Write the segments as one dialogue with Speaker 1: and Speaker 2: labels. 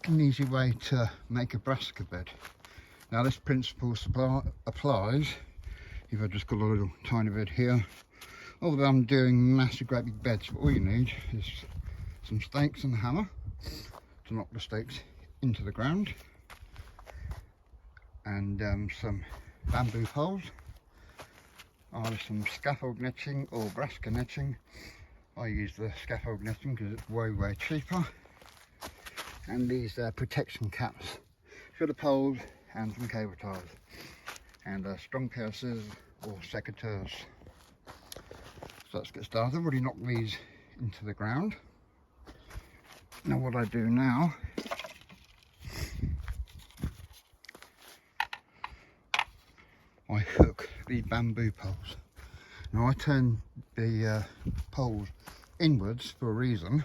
Speaker 1: and easy way to make a brassica bed. Now this principle applies if I've just got a little tiny bed here. Although I'm doing massive great big beds, but all you need is some stakes and a hammer to knock the stakes into the ground, and some bamboo poles, either some scaffold netting or brassica netting. I use the scaffold netting because it's way cheaper, and these protection caps for the poles, and some cable ties, and a strong pair of scissors or secateurs. So let's get started. I've already knocked these into the ground. Now what I do now, I hook the bamboo poles. Now I turn the poles inwards for a reason,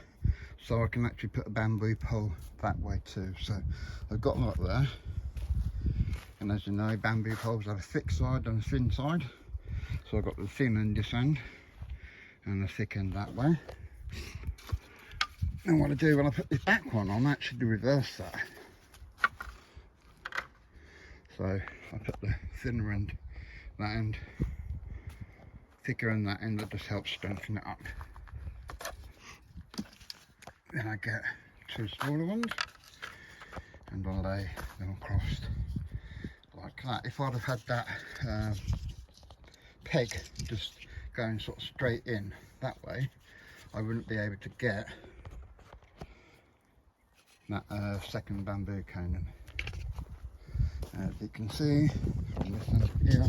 Speaker 1: so I can actually put a bamboo pole that way too. So I've got them up there, and as you know, bamboo poles have a thick side and a thin side. So I've got the thin end this end and the thick end that way. And what I do when I put this back one on, I actually reverse that. So I put the thinner end that end, thicker end that end, that just helps strengthen it up. Then I get two smaller ones and I lay them across like that. If I'd have had that peg just going sort of straight in that way, I wouldn't be able to get that second bamboo cone in. As you can see from this end here,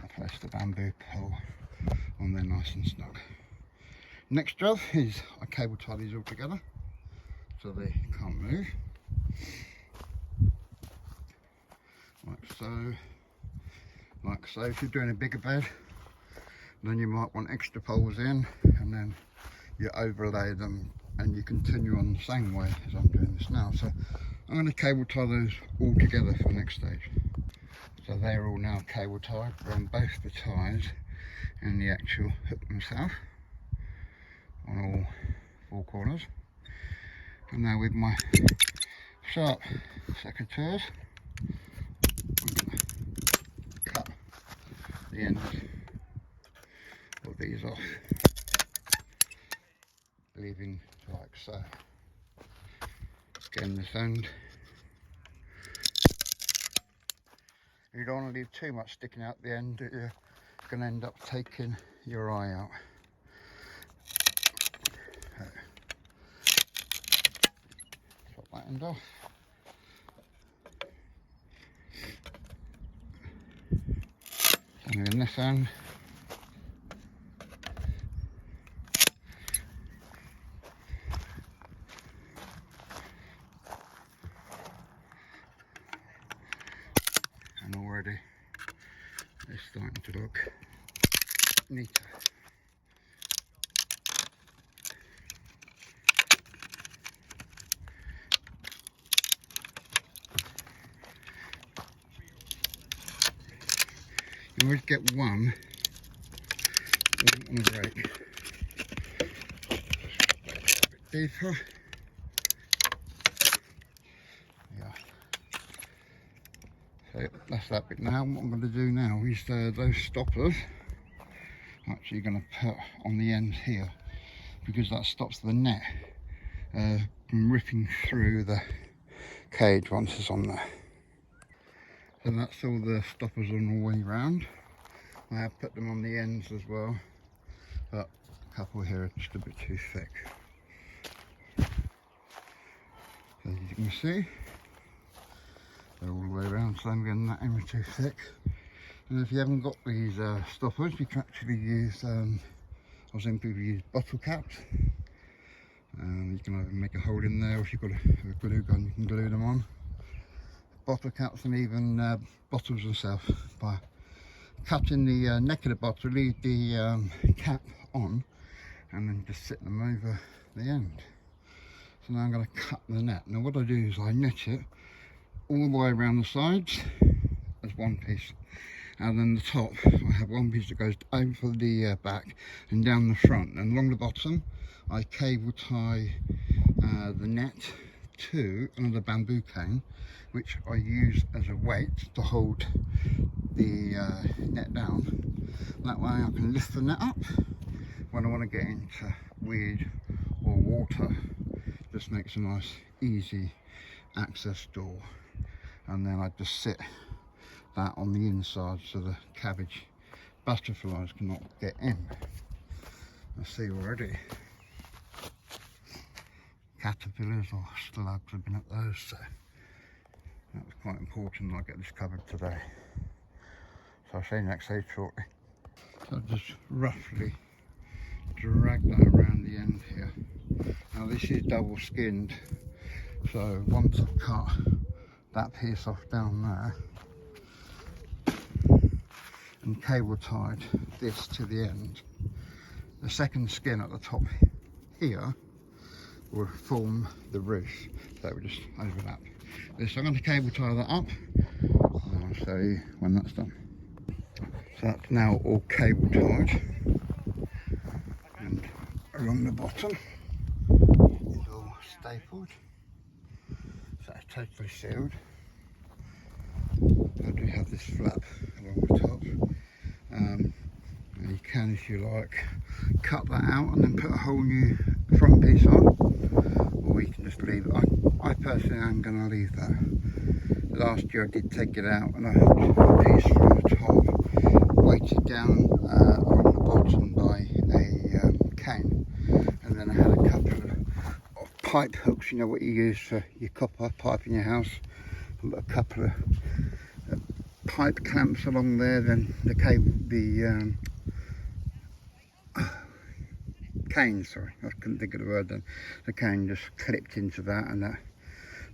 Speaker 1: I place the bamboo pole on there nice and snug. Next job is I cable tie these all together so they can't move, like so. If you're doing a bigger bed, then you might want extra poles in, and then you overlay them and you continue on the same way as I'm doing this now. So I'm going to cable tie those all together for the next stage. So they're all now cable tied on both the ties and the actual hook themselves on all four corners. And now with my sharp secateurs, I'm going to cut the ends of these off, leaving like so. Again, this end, you don't want to leave too much sticking out the end that you're going to end up taking your eye out. Chop that end off. And then this end. And already it's starting to look neater. You always get one on a break. A bit deeper. Yeah. So that's that bit. Now what I'm going to do now is those stoppers I'm actually going to put on the ends here, because that stops the net from ripping through the cage once it's on there. So that's all the stoppers on all the way round. I have put them on the ends as well, but a couple here are just a bit too thick. So as you can see, they're all the way around, so I'm getting that in too thick. And if you haven't got these stoppers, you can actually use, I've seen people use bottle caps. You can either make a hole in there, or if you've got a glue gun, you can glue them on. Bottle caps, and even bottles themselves, by cutting the neck of the bottle, leave the cap on, and then just sit them over the end. So now I'm going to cut the net. Now what I do is I net it all the way around the sides as one piece, and then the top I have one piece that goes over the back and down the front, and along the bottom I cable tie the net to another bamboo cane, which I use as a weight to hold the net down. That way I can lift the net up when I want to get into weed or water. Just makes a nice easy access door, and then I just sit that on the inside so the cabbage butterflies cannot get in. I see already caterpillars or slugs have been at those, so that was quite important I get this covered today. So I'll see you next day shortly. So I'll just roughly drag that around the end here. Now this is double skinned, so once I've cut that piece off down there and cable tied this to the end, the second skin at the top here will form the roof, so it will just overlap. So I'm going to cable tie that up and I'll show you when that's done. So that's now all cable tied, and along the bottom is all stapled, so it's totally sealed. I do have this flap along the top. And you can, if you like, cut that out and then put a whole new front piece on, or you can just leave it. I personally am going to leave that. Last year I did take it out and I had a piece from the top weighted down on the bottom by a cane, and then I had a couple of pipe hooks, you know what you use for your copper pipe in your house, and a couple of pipe clamps along there. Then the cable, the cane, sorry, I couldn't think of the word then. The cane just clipped into that, and that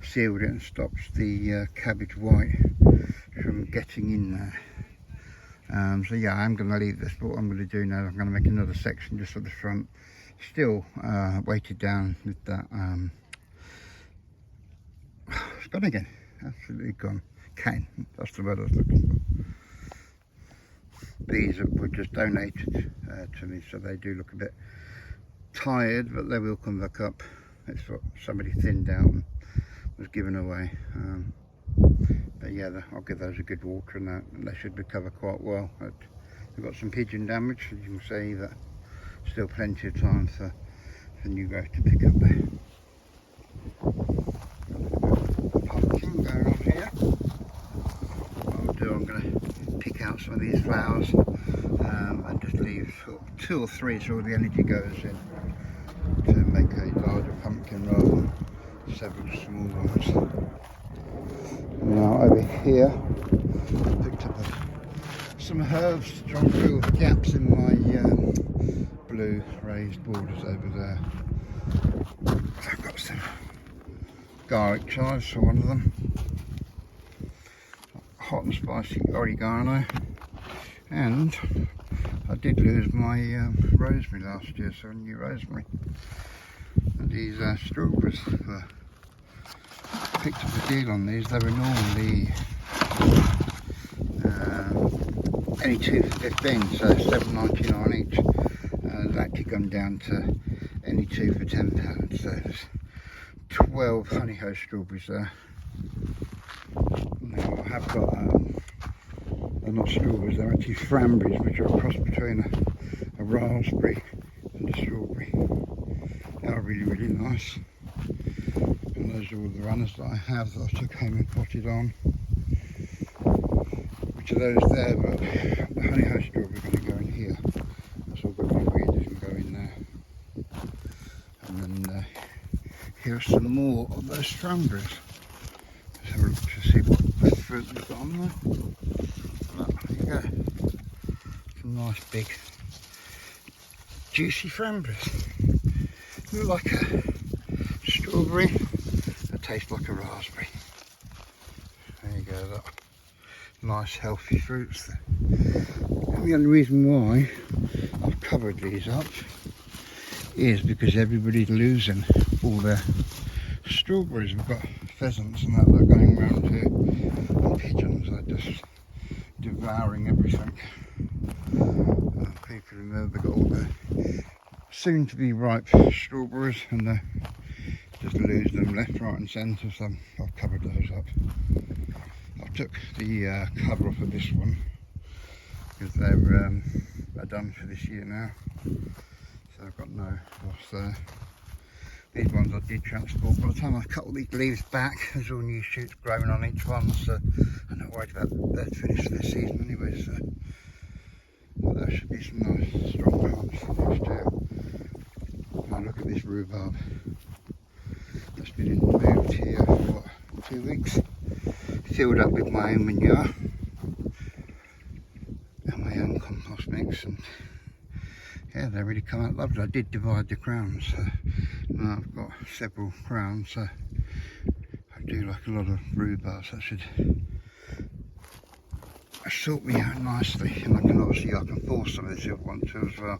Speaker 1: sealed it and stops the cabbage white from getting in there. So yeah, I'm going to leave this, but what I'm going to do now, I'm going to make another section just at the front, still weighted down with that, it's gone again, absolutely gone, cane, that's the word I was looking for. These were just donated to me, so they do look a bit tired, but they will come back up. It's what somebody thinned out and was given away. But yeah, I'll give those a good water and that, and they should recover quite well. We've got some pigeon damage, as you can see, that still plenty of time for new growth to pick up there. Pumpkin going on here. What I'll do, I'm going to pick out some of these flowers and just leave 2 or 3 so all the energy goes in to make a larger pumpkin rather than several small ones. Now over here I picked up some herbs to try and fill the gaps in my blue raised borders over there. I've got some garlic chives for one of them, hot and spicy oregano, and I did lose my rosemary last year, so a new rosemary. And these strawberries were picked up a deal on these. They were normally only 2 for 15, so £7.99 each. They've actually gone down to only 2 for £10, so there's 12 honeyhow strawberries there. Now I have got, they're not strawberries, they're actually framberries, which are a cross between a raspberry and a strawberry. They are really, really nice. And those are all the runners that I have that I took home and potted on. Which are those there, but the honeyhow strawberry are going to go in here. That's all got to be weeded and go in there. And then here are some more of those strawberries. Let's have a look to see what fruit we've got on there. Look, there you go. Some nice big juicy strawberries. Look like a strawberry, they taste like a raspberry. There you go, look. Nice healthy fruits there. And the only reason why I've covered these up is because everybody's losing all their strawberries. We've got pheasants and that are going around here, and pigeons are just devouring everything. People in there, they've got all their soon to be ripe strawberries, and just lose them left, right and centre, so I've covered those up. I took the cover off of this one because they're done for this year now, so I've got no loss there. These ones I did transport. By the time I cut all these leaves back, there's all new shoots growing on each one, so I'm not worried about that finish of this season anyway, so but there should be some nice strong plants next year. Now look at this rhubarb. That's been moved here for what, 2 weeks. Filled up with my own manure and my own compost mix, and yeah, they really come out lovely. I did divide the crowns, so now I've got several crowns, so I do like a lot of rhubarb, so that should sort me out nicely, and I can force some of this if I want to as well.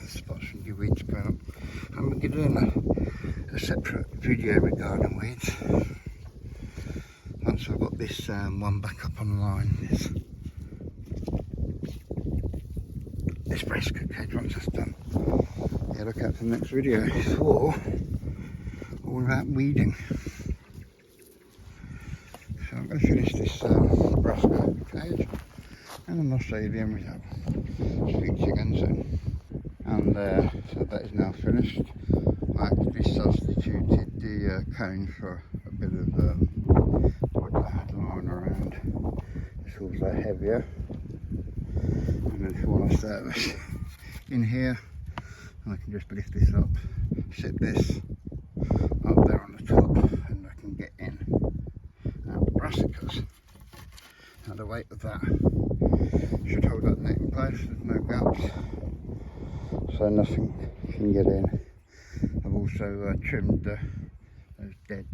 Speaker 1: Spots from your weeds going up. I'm going to be doing a separate video regarding weeds once I've got this one back up online. This brassica cage, once that's done. Yeah, look out for the next video. It's all about weeding. So I'm going to finish this brassica cage, and then I'll show you the end result. Speak to you again soon. And so that is now finished. I actually substituted the cone for a bit of wood that I had lying around. It's also heavier. And then if you want to service in here, I can just lift this up, sit this up there on the top, and I can get in. Now the brassicas, now the weight of that should hold that net in place, there's no gaps, so nothing can get in. I've also trimmed those dead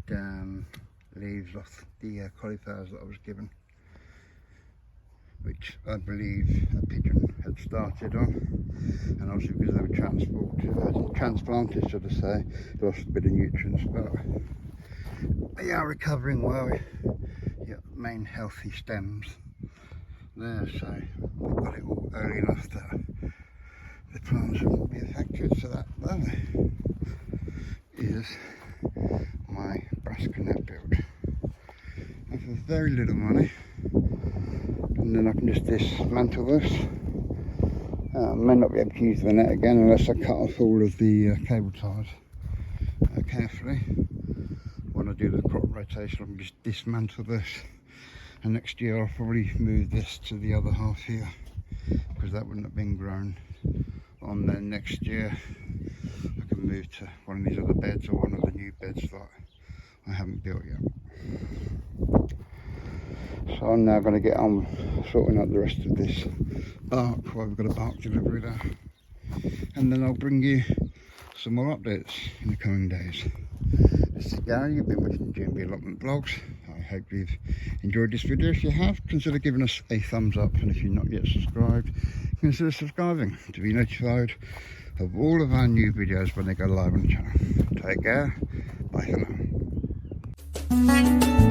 Speaker 1: leaves off the cauliflowers that I was given, which I believe a pigeon had started on, and obviously because they were transplanted, should I say, they lost a bit of nutrients, but they are recovering well. You've got main healthy stems there, so we've got it all early enough that the plants won't be affected. So that there is my brassica net build, and for very little money. And then I can just dismantle this. I may not be able to use the net again unless I cut off all of the cable ties carefully. When I do the crop rotation, I can just dismantle this, and next year I'll probably move this to the other half here, because that wouldn't have been grown on. Then next year I can move to one of these other beds, or one of the new beds that I haven't built yet. So I'm now going to get on sorting out the rest of this bark while we've got a bark delivery there, and then I'll bring you some more updates in the coming days. This is Gary, you've been watching the Allotment vlogs. I hope you've enjoyed this video. If you have, consider giving us a thumbs up, and if you're not yet subscribed, consider subscribing to be notified of all of our new videos when they go live on the channel. Take care, bye for now.